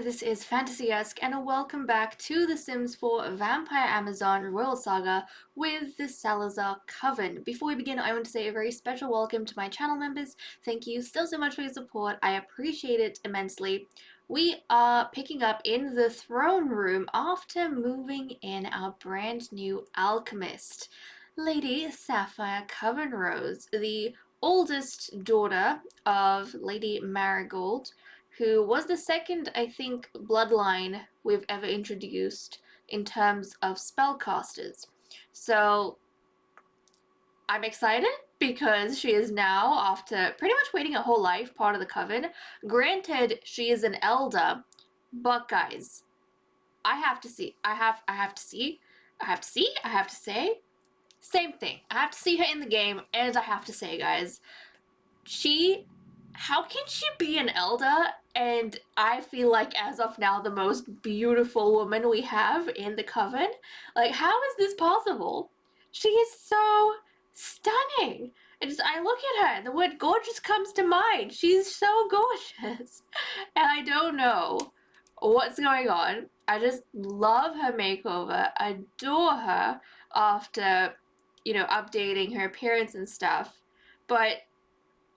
This is FantasyEsque, and welcome back to The Sims 4 Vampire Amazon Royal Saga with the Salazar Coven. Before we begin, I want to say a very special welcome to my channel members. Thank you so much for your support. I appreciate it immensely. We are picking up in the throne room after moving in our brand new Alchemist, Lady Sapphire Covenrose, the oldest daughter of Lady Marigold, who was the second, I think, bloodline we've ever introduced in terms of spellcasters. So I'm excited because she is now, after pretty much waiting a whole life, part of the coven. Granted, she is an elder, but guys, I have to say, same thing. I have to see her in the game, and I have to say, guys, how can she be an elder and I feel like as of now the most beautiful woman we have in the coven? Like, how is this possible? She is so stunning. I look at her and the word gorgeous comes to mind. She's so gorgeous. And I don't know what's going on. I just love her makeover, adore her after, updating her appearance and stuff. But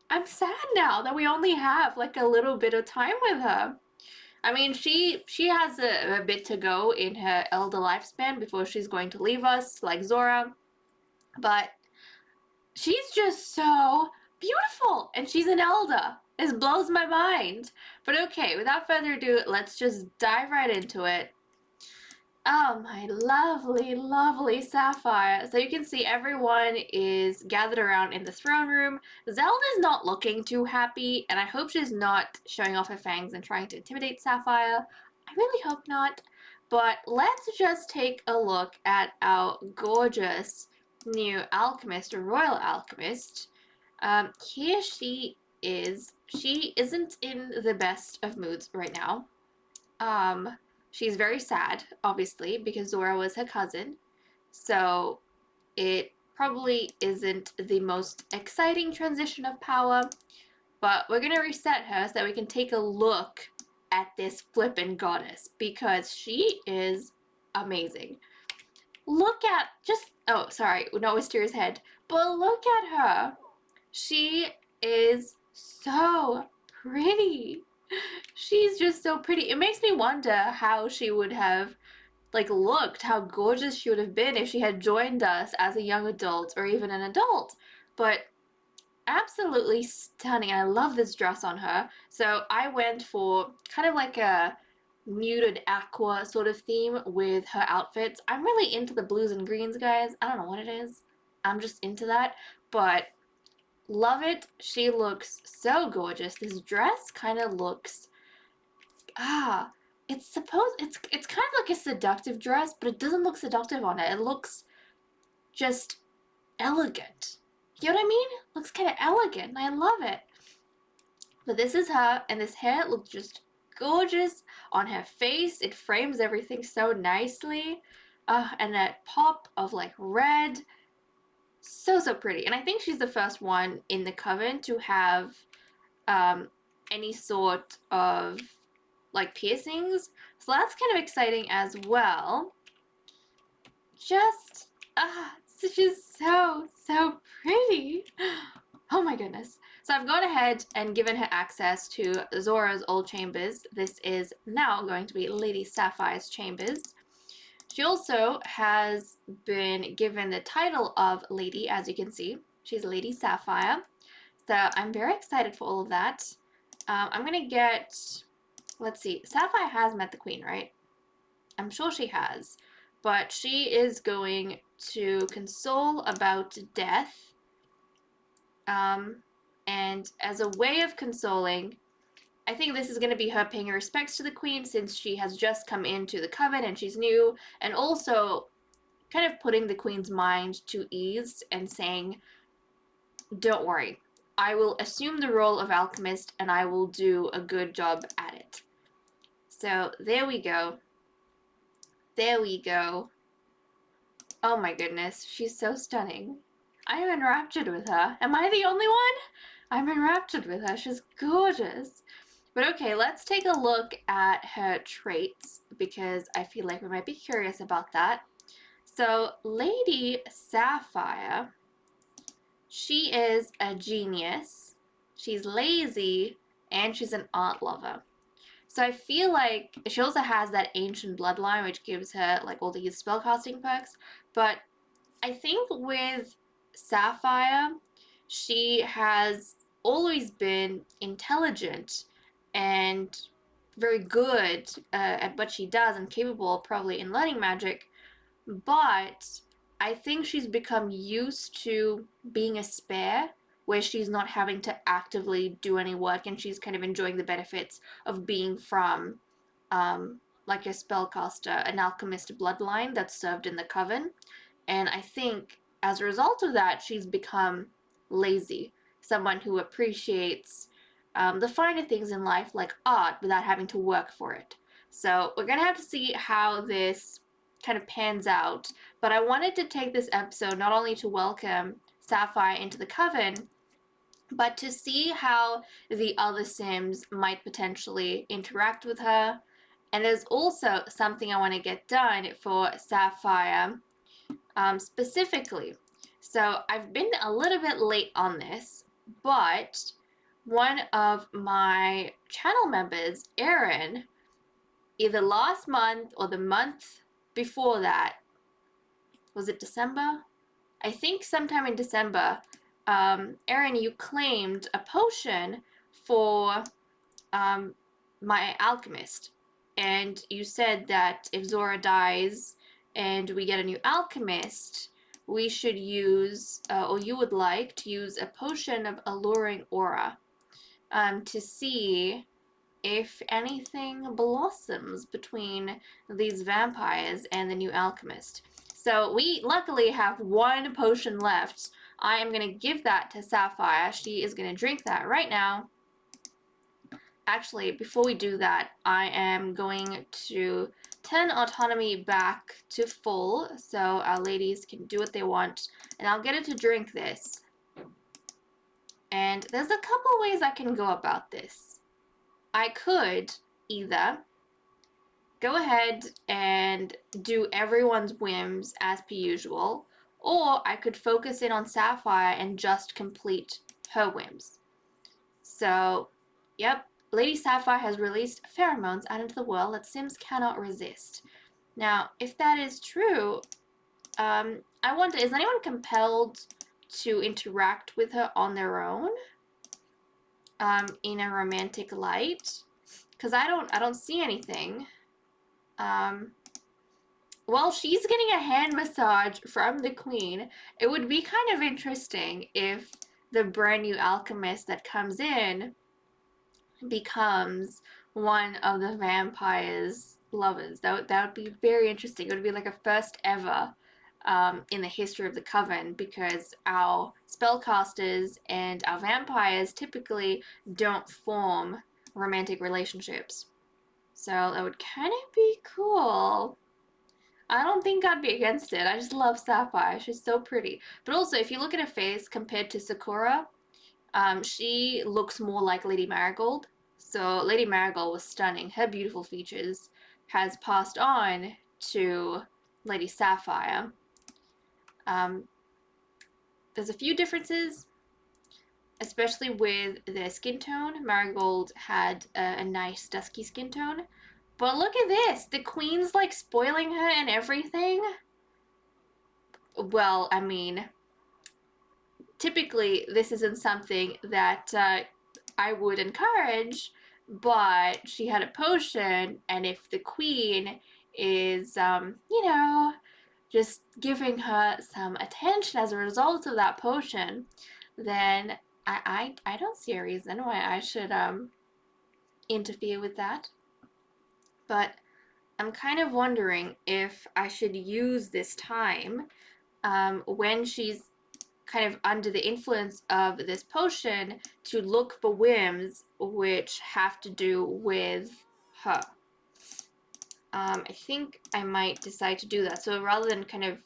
I'm sad now that we only have like a little bit of time with her. I mean, she has a bit to go in her elder lifespan before she's going to leave us, like Zora. But she's just so beautiful, and she's an elder. It blows my mind. But okay, without further ado, let's just dive right into it. Oh, my lovely, lovely Sapphire. So you can see everyone is gathered around in the throne room. Zelda's not looking too happy, and I hope she's not showing off her fangs and trying to intimidate Sapphire. I really hope not. But let's just take a look at our gorgeous new Alchemist, or Royal Alchemist. Here she is. She isn't in the best of moods right now. She's very sad, obviously, because Zora was her cousin. So it probably isn't the most exciting transition of power, but we're going to reset her so that we can take a look at this flippin' goddess, because she is amazing. Look at oh, sorry, no Wisteria's head, but look at her. She is so pretty. She's just so pretty. It makes me wonder how she would have looked, how gorgeous she would have been if she had joined us as a young adult or even an adult. But absolutely stunning. I love this dress on her. So I went for kind of like a muted aqua sort of theme with her outfits. I'm really into the blues and greens, guys. I don't know what it is. I'm just into that. But love it. She looks so gorgeous. This dress kind of looks it's kind of like a seductive dress, but it doesn't look seductive on it. It looks just elegant. You know what I mean? It looks kind of elegant, and I love it. But this is her, and this hair looks just gorgeous on her face. It frames everything so nicely. And that pop of red. So pretty. And I think she's the first one in the coven to have any sort of piercings. So that's kind of exciting as well. She's so pretty. Oh my goodness. So I've gone ahead and given her access to Zora's old chambers. This is now going to be Lady Sapphire's chambers. She also has been given the title of Lady, as you can see. She's Lady Sapphire. So I'm very excited for all of that. I'm going to get, let's see, Sapphire has met the Queen, right? I'm sure she has. But she is going to console about death. And as a way of consoling, I think this is going to be her paying her respects to the Queen since she has just come into the coven and she's new, and also kind of putting the Queen's mind to ease and saying, don't worry, I will assume the role of Alchemist and I will do a good job at it. So there we go. There we go. Oh my goodness, she's so stunning. I am enraptured with her. Am I the only one? I'm enraptured with her. She's gorgeous. But okay, let's take a look at her traits because I feel like we might be curious about that. So, Lady Sapphire, she is a genius, she's lazy, and she's an art lover. So I feel like she also has that ancient bloodline which gives her like all these spellcasting perks, but I think with Sapphire, she has always been intelligent and very good at what she does and capable probably in learning magic, but I think she's become used to being a spare where she's not having to actively do any work and she's kind of enjoying the benefits of being from like a spellcaster, an alchemist bloodline that's served in the coven. And I think as a result of that, she's become lazy, someone who appreciates the finer things in life like art without having to work for it. So we're going to have to see how this kind of pans out. But I wanted to take this episode not only to welcome Sapphire into the coven, but to see how the other Sims might potentially interact with her. And there's also something I want to get done for Sapphire specifically. So I've been a little bit late on this, but one of my channel members, Erin, either last month or the month before that, was it December? I think sometime in December, Erin, you claimed a potion for my alchemist, and you said that if Zora dies and we get a new alchemist, we should use, or you would like to use a potion of alluring aura to see if anything blossoms between these vampires and the new alchemist. So we luckily have one potion left. I am going to give that to Sapphire. She is going to drink that right now. Actually, before we do that, I am going to turn autonomy back to full so our ladies can do what they want, and I'll get it to drink this. And there's a couple ways I can go about this. I could either go ahead and do everyone's whims as per usual, or I could focus in on Sapphire and just complete her whims. So, yep, Lady Sapphire has released pheromones out into the world that Sims cannot resist. Now, if that is true, I wonder, is anyone compelled to interact with her on their own in a romantic light? Because I don't see anything. Well, she's getting a hand massage from the Queen. It would be kind of interesting if the brand new alchemist that comes in becomes one of the vampire's lovers. That would be very interesting. It would be like a first ever in the history of the coven, because our spellcasters and our vampires typically don't form romantic relationships. So that would kind of be cool. I don't think I'd be against it. I just love Sapphire. She's so pretty. But also, if you look at her face compared to Sakura, she looks more like Lady Marigold. So Lady Marigold was stunning. Her beautiful features has passed on to Lady Sapphire. There's a few differences. especially with the skin tone. Marigold had a nice dusky skin tone. But look at this. The queen's like spoiling her and everything. Well, I mean, typically this isn't something that I would encourage, but she had a potion, and if the queen is, just giving her some attention as a result of that potion, then I don't see a reason why I should interfere with that. But I'm kind of wondering if I should use this time when she's kind of under the influence of this potion to look for whims which have to do with her. I think I might decide to do that. So rather than kind of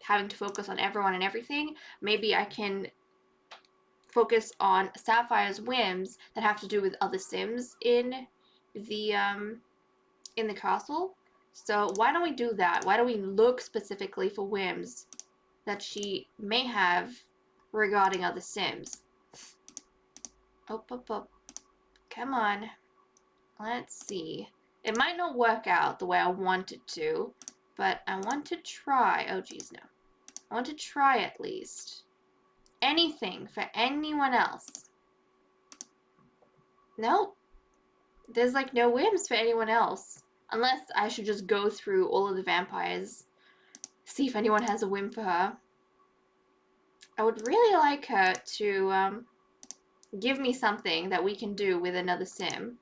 having to focus on everyone and everything, maybe I can focus on Sapphire's whims that have to do with other Sims in the castle. So why don't we do that? Why don't we look specifically for whims that she may have regarding other Sims? Up. Come on. Let's see. It might not work out the way I want it to, but I want to try. Oh, geez, no. I want to try at least. Anything for anyone else. Nope. There's like no whims for anyone else. Unless I should just go through all of the vampires, see if anyone has a whim for her. I would really like her to give me something that we can do with another sim.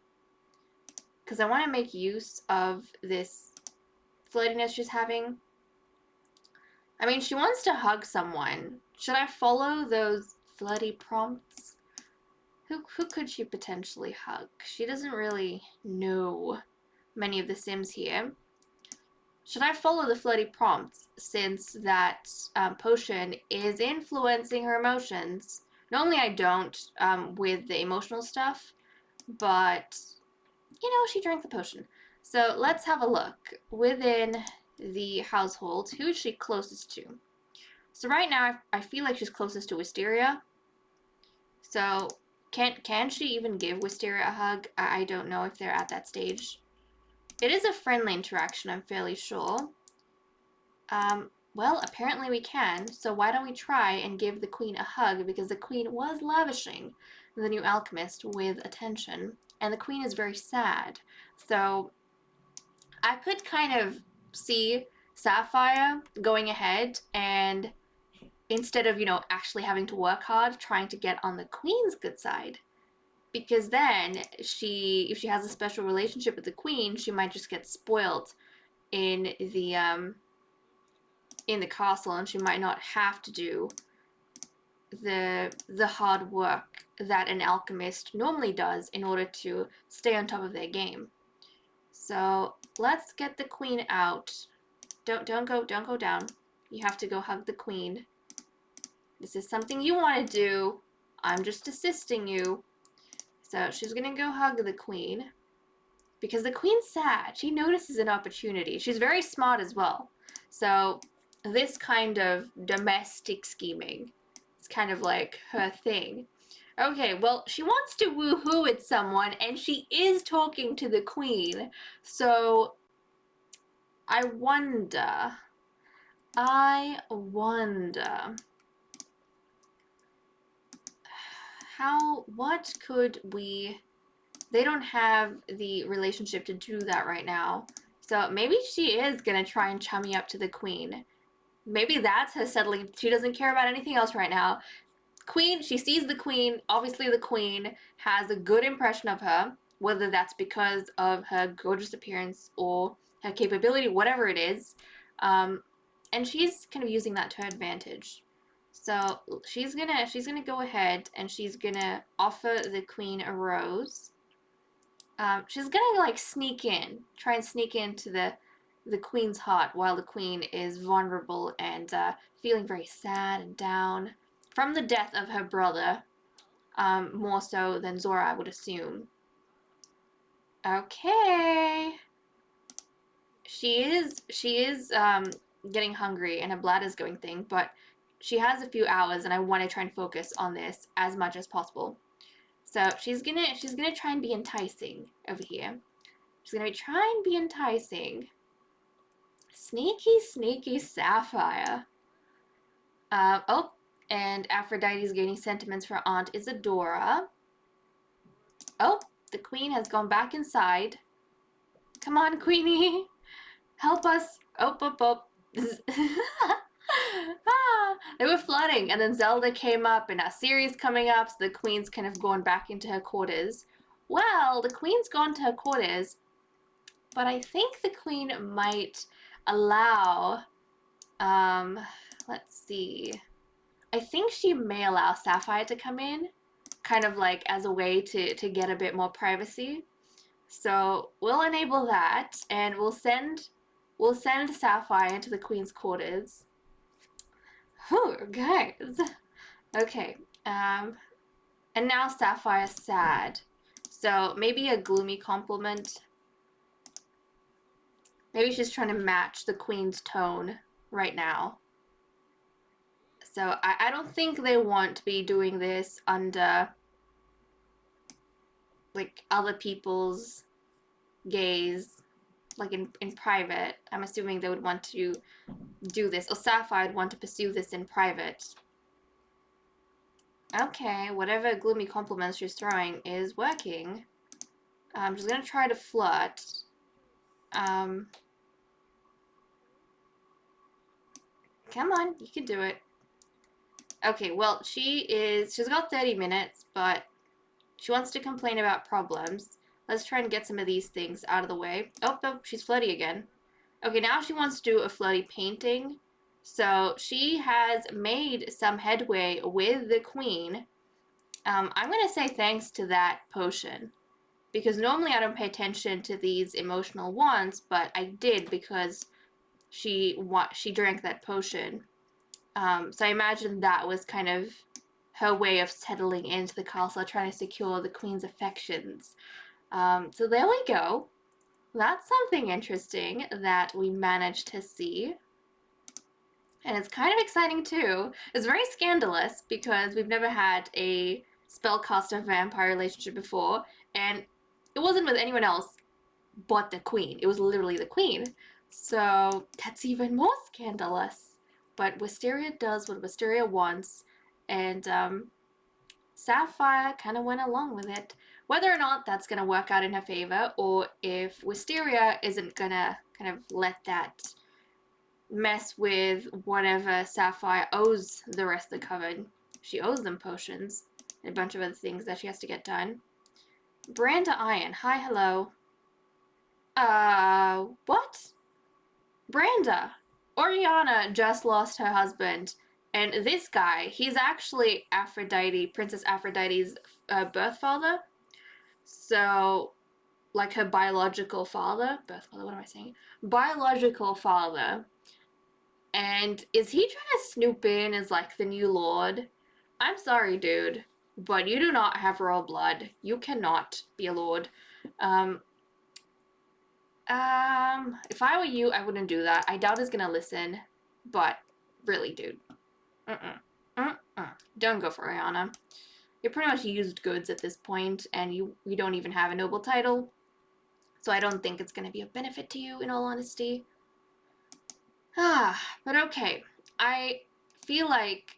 Because I want to make use of this flirtiness she's having. I mean, she wants to hug someone. Should I follow those flirty prompts? Who could she potentially hug? She doesn't really know many of the Sims here. Should I follow the flirty prompts since that potion is influencing her emotions? Normally I don't with the emotional stuff, but, she drank the potion. So let's have a look. Within the household, who is she closest to? So right now, I feel like she's closest to Wisteria. So can she even give Wisteria a hug? I don't know if they're at that stage. It is a friendly interaction, I'm fairly sure. Well, apparently we can, so why don't we try and give the queen a hug, because the queen was lavishing the new alchemist with attention, and the queen is very sad. So I could kind of see Sapphire going ahead and instead of, actually having to work hard, trying to get on the queen's good side. Because then if she has a special relationship with the queen, she might just get spoiled in the castle, and she might not have to do the hard work that an alchemist normally does in order to stay on top of their game. So let's get the queen out. Don't go down. You have to go hug the queen. This is something you want to do. I'm just assisting you. So she's gonna go hug the queen because the queen's sad. She notices an opportunity. She's very smart as well. So this kind of domestic scheming is kind of like her thing. Okay, well, she wants to woohoo at someone, and she is talking to the queen. So I wonder. What could we, they don't have the relationship to do that right now. So maybe she is gonna try and chummy up to the queen. Maybe that's her settling. She doesn't care about anything else right now. Queen, she sees the queen. Obviously the queen has a good impression of her, whether that's because of her gorgeous appearance or her capability, whatever it is. And she's kind of using that to her advantage. So she's gonna go ahead and she's gonna offer the queen a rose. She's gonna like try and sneak into the queen's heart while the queen is vulnerable and feeling very sad and down from the death of her brother, more so than Zora, I would assume. Okay. She is getting hungry and her bladder's going thing, but she has a few hours, and I want to try and focus on this as much as possible. So she's gonna try and be enticing over here. She's gonna try and be enticing. Sneaky, sneaky Sapphire. Oh, and Aphrodite's gaining sentiments for Aunt Isadora. Oh, the queen has gone back inside. Come on, Queenie. Help us. Oh. They were flooding, and then Zelda came up, and now Ciri's coming up, so the queen's kind of gone back into her quarters. Well, the queen's gone to her quarters, but I think the queen might allow, let's see. I think she may allow Sapphire to come in, kind of like as a way to get a bit more privacy. So we'll enable that, and we'll send Sapphire into the queen's quarters. Whew, guys. Okay. And now Sapphire's sad. So maybe a gloomy compliment. Maybe she's trying to match the queen's tone right now. So I don't think they want to be doing this under like other people's gaze, like in private. I'm assuming they would want to do this, or Sapphire would want to pursue this in private. Okay, whatever gloomy compliments she's throwing is working. She's gonna try to flirt. Come on, you can do it. Okay, well, she's got 30 minutes, but she wants to complain about problems. Let's try and get some of these things out of the way. Oh, no, she's flirty again. Okay, now she wants to do a flirty painting. So she has made some headway with the queen. I'm going to say thanks to that potion, because normally I don't pay attention to these emotional wants, but I did because she drank that potion. So I imagine that was kind of her way of settling into the castle, trying to secure the queen's affections. So there we go. That's something interesting that we managed to see. And it's kind of exciting too. It's very scandalous because we've never had a spellcaster vampire relationship before, and it wasn't with anyone else but the queen. It was literally the queen. So that's even more scandalous. But Wisteria does what Wisteria wants, and Sapphire kind of went along with it. Whether or not that's going to work out in her favor, or if Wisteria isn't going to kind of let that mess with whatever Sapphire owes the rest of the coven. She owes them potions and a bunch of other things that she has to get done. Branda Iron. Hi, hello. What? Branda. Oriana just lost her husband. And this guy, he's actually Aphrodite, Princess Aphrodite's birth father. So, like her biological father. Birth father, what am I saying? Biological father. And is he trying to snoop in as like the new lord? I'm sorry, dude, but you do not have royal blood. You cannot be a lord. If I were you, I wouldn't do that. I doubt he's gonna listen, but really, dude. Don't go for Rihanna. You're pretty much used goods at this point, and you don't even have a noble title. So I don't think it's gonna be of benefit to you, in all honesty. But okay. I feel like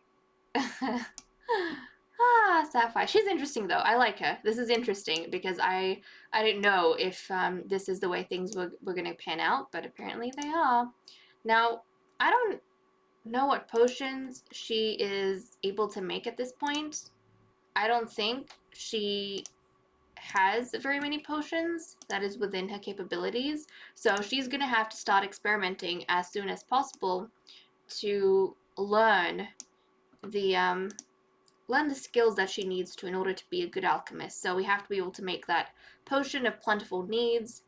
Sapphire. She's interesting though. I like her. This is interesting because I didn't know if this is the way things were gonna pan out, but apparently they are. Now, I don't know what potions she is able to make at this point. I don't think she has very many potions that is within her capabilities, so she's gonna have to start experimenting as soon as possible to learn the skills that she needs to in order to be a good alchemist. So we have to be able to make that potion of plentiful needs.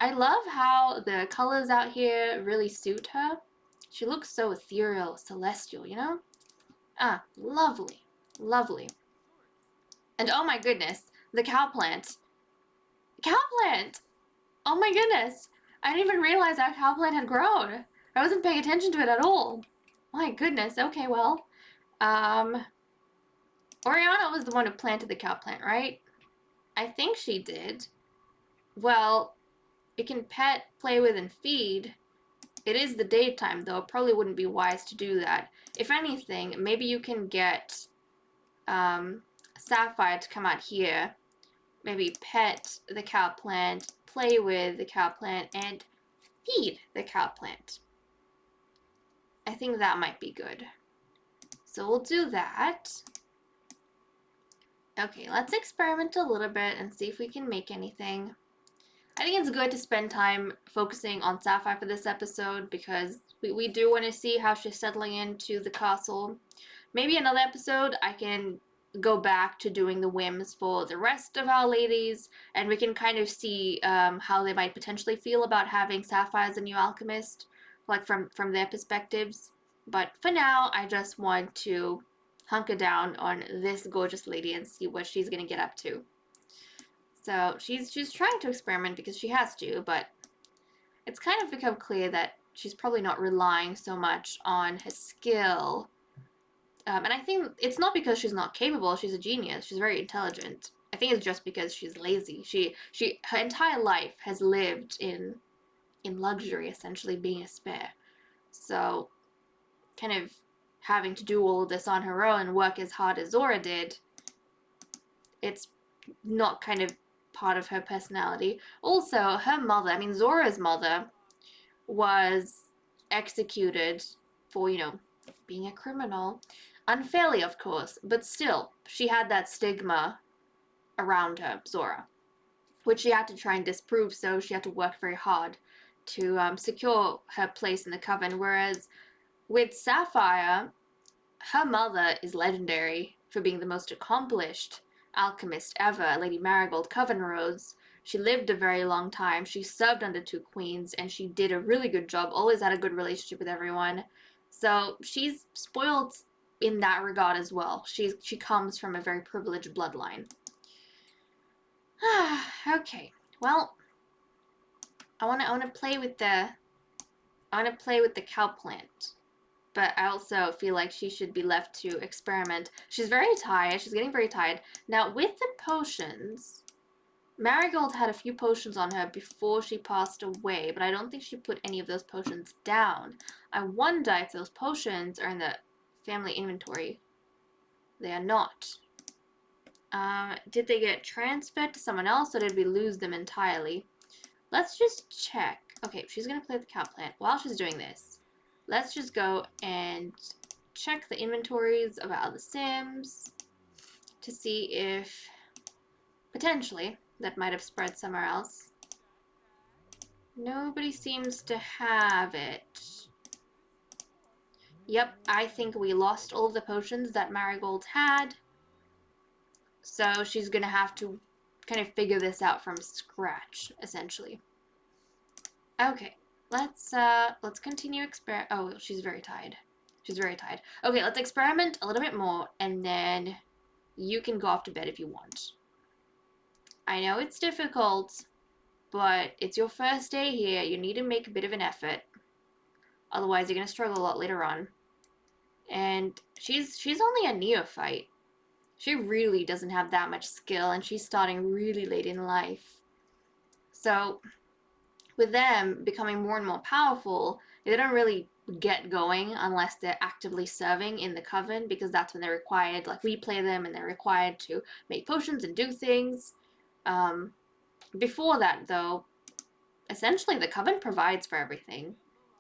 I love how the colors out here really suit her. She looks so ethereal, celestial, you know? Lovely, lovely. And oh my goodness, the cow plant. Cow plant! Oh my goodness! I didn't even realize that cow plant had grown. I wasn't paying attention to it at all. My goodness. Okay, well. Oriana was the one who planted the cow plant, right? I think she did. Well, it can pet, play with, and feed. It is the daytime, though. It probably wouldn't be wise to do that. If anything, maybe you can get Sapphire to come out here. Maybe pet the cow plant, play with the cow plant, and feed the cow plant. I think that might be good. So we'll do that. Okay, let's experiment a little bit and see if we can make anything. I think it's good to spend time focusing on Sapphire for this episode because we do want to see how she's settling into the castle. Maybe another episode I can go back to doing the whims for the rest of our ladies, and we can kind of see how they might potentially feel about having Sapphire as a new alchemist, like from their perspectives. But for now, I just want to hunker down on this gorgeous lady and see what she's gonna get up to. So she's trying to experiment because she has to, but it's kind of become clear that she's probably not relying so much on her skill. And I think it's not because she's not capable. She's a genius. She's very intelligent. I think it's just because she's lazy. Her entire life has lived in luxury, essentially being a spare. So, kind of having to do all of this on her own and work as hard as Zora did, it's not kind of part of her personality. Also, her mother, I mean, Zora's mother was executed for, being a criminal. Unfairly, of course, but still, she had that stigma around her, Zora, which she had to try and disprove, so she had to work very hard to secure her place in the coven. Whereas with Sapphire, her mother is legendary for being the most accomplished alchemist ever, Lady Marigold Coven Rose. She lived a very long time. She served under 2 queens, and she did a really good job, always had a good relationship with everyone. So she's spoiled in that regard as well. She comes from a very privileged bloodline. Okay, well, I wanna play with the cow plant, but I also feel like she should be left to experiment. She's very tired. She's getting very tired now with the potions. Marigold had a few potions on her before she passed away, but I don't think she put any of those potions down. I wonder if those potions are in the family inventory. They are not. Did they get transferred to someone else, or did we lose them entirely? Let's just check. Okay, she's gonna play with the cow plant. While she's doing this, let's just go and check the inventories of our other Sims to see if potentially that might have spread somewhere else. Nobody seems to have it. Yep, I think we lost all of the potions that Marigold had. So she's gonna have to kind of figure this out from scratch, essentially. Okay, let's continue oh, she's very tired. She's very tired. Okay, let's experiment a little bit more, and then you can go off to bed if you want. I know it's difficult, but it's your first day here. You need to make a bit of an effort. Otherwise, you're going to struggle a lot later on. And she's only a neophyte. She really doesn't have that much skill, and she's starting really late in life. So, with them becoming more and more powerful, they don't really get going unless they're actively serving in the coven, because that's when they're required, like we play them and they're required to make potions and do things. Before that, though, essentially the coven provides for everything,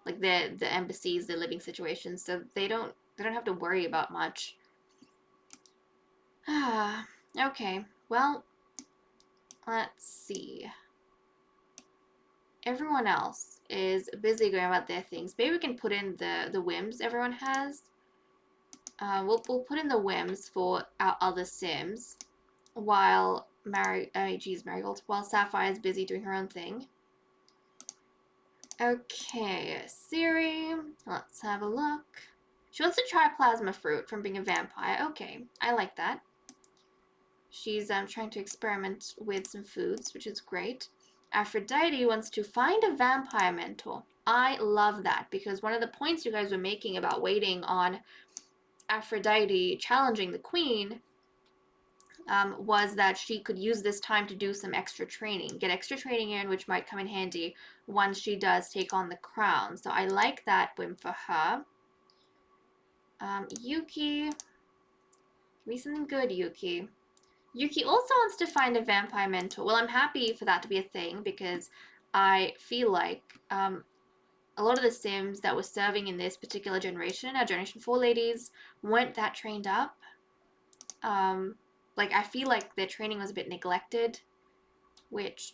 like the embassies, the living situations, so they don't have to worry about much. Okay, well, let's see. Everyone else is busy going about their things. Maybe we can put in the whims everyone has. We'll put in the whims for our other Sims while Marigold, while Sapphire is busy doing her own thing. Okay, Siri, let's have a look. She wants to try plasma fruit from being a vampire. Okay, I like that. She's trying to experiment with some foods, which is great. Aphrodite wants to find a vampire mentor. I love that, because one of the points you guys were making about waiting on Aphrodite challenging the queen was that she could use this time to do some extra training, get extra training in, which might come in handy once she does take on the crown. So I like that whim for her. Yuki, give me something good, Yuki. Yuki also wants to find a vampire mentor. Well, I'm happy for that to be a thing, because I feel like a lot of the Sims that were serving in this particular generation, our Generation 4 ladies, weren't that trained up. Like, I feel like their training was a bit neglected, which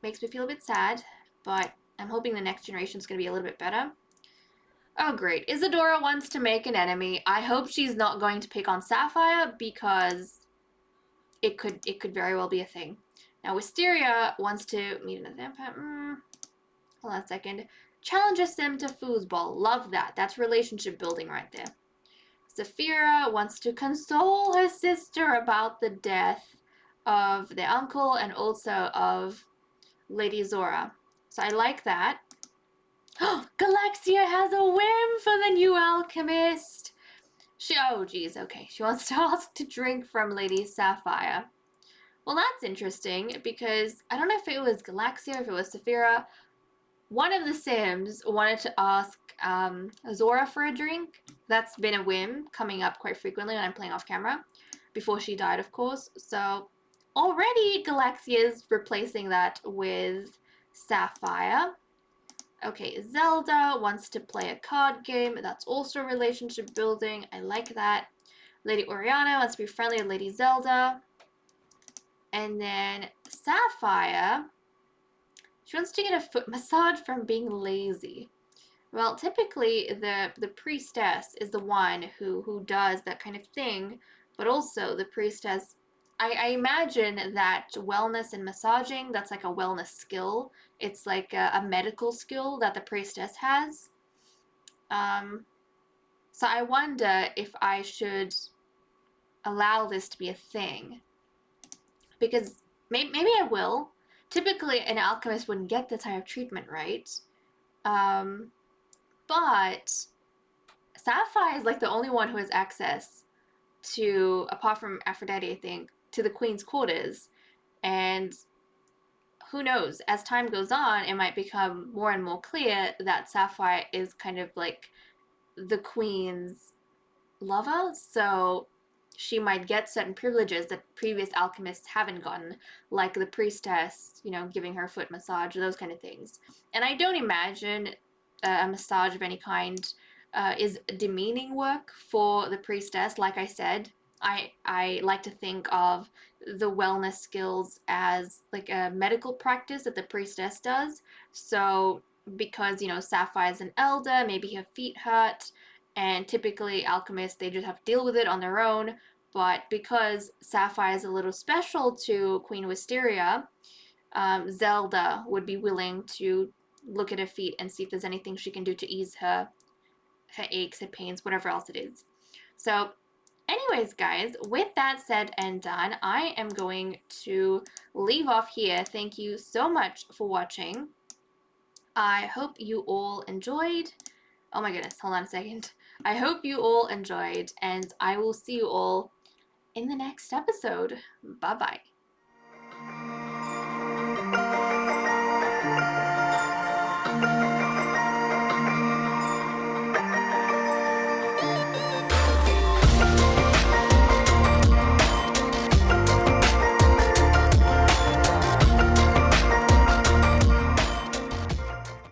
makes me feel a bit sad, but I'm hoping the next generation is going to be a little bit better. Oh, great. Isadora wants to make an enemy. I hope she's not going to pick on Sapphire, because it could very well be a thing. Now, Wisteria wants to meet another vampire. Hold on a second. Challenges Sim to foosball. Love that. That's relationship building right there. Saphira wants to console her sister about the death of their uncle and also of Lady Zora. So I like that. Galaxia has a whim for the new Alchemist. Oh geez, okay. She wants to ask to drink from Lady Sapphire. Well, that's interesting, because I don't know if it was Galaxia or if it was Saphira. One of the Sims wanted to ask Zora for a drink. That's been a whim coming up quite frequently when I'm playing off camera. Before she died, of course. So already Galaxia's replacing that with Sapphire. Okay, Zelda wants to play a card game. That's also relationship building. I like that. Lady Oriana wants to be friendly with Lady Zelda. And then Sapphire, she wants to get a foot massage from being lazy. Well, typically the priestess is the one who does that kind of thing, but also the priestess, I imagine that wellness and massaging, that's like a wellness skill. It's like a medical skill that the priestess has. So I wonder if I should allow this to be a thing, because maybe I will. Typically, an alchemist wouldn't get this type of treatment, right? But Sapphire is like the only one who has access to, apart from Aphrodite, I think, to the queen's quarters. And who knows, as time goes on, it might become more and more clear that Sapphire is kind of like the queen's lover. So she might get certain privileges that previous alchemists haven't gotten, like the priestess, giving her a foot massage, those kind of things. And I don't imagine a massage of any kind is demeaning work for the priestess. Like I said, I like to think of the wellness skills as like a medical practice that the priestess does. So because, Sapphire's an elder, maybe her feet hurt, and typically alchemists, they just have to deal with it on their own. But because Sapphire is a little special to Queen Wisteria, Zelda would be willing to look at her feet and see if there's anything she can do to ease her aches, her pains, whatever else it is. So anyways, guys, with that said and done, I am going to leave off here. Thank you so much for watching. I hope you all enjoyed. Oh my goodness, hold on a second. I hope you all enjoyed, and I will see you all in the next episode. Bye-bye.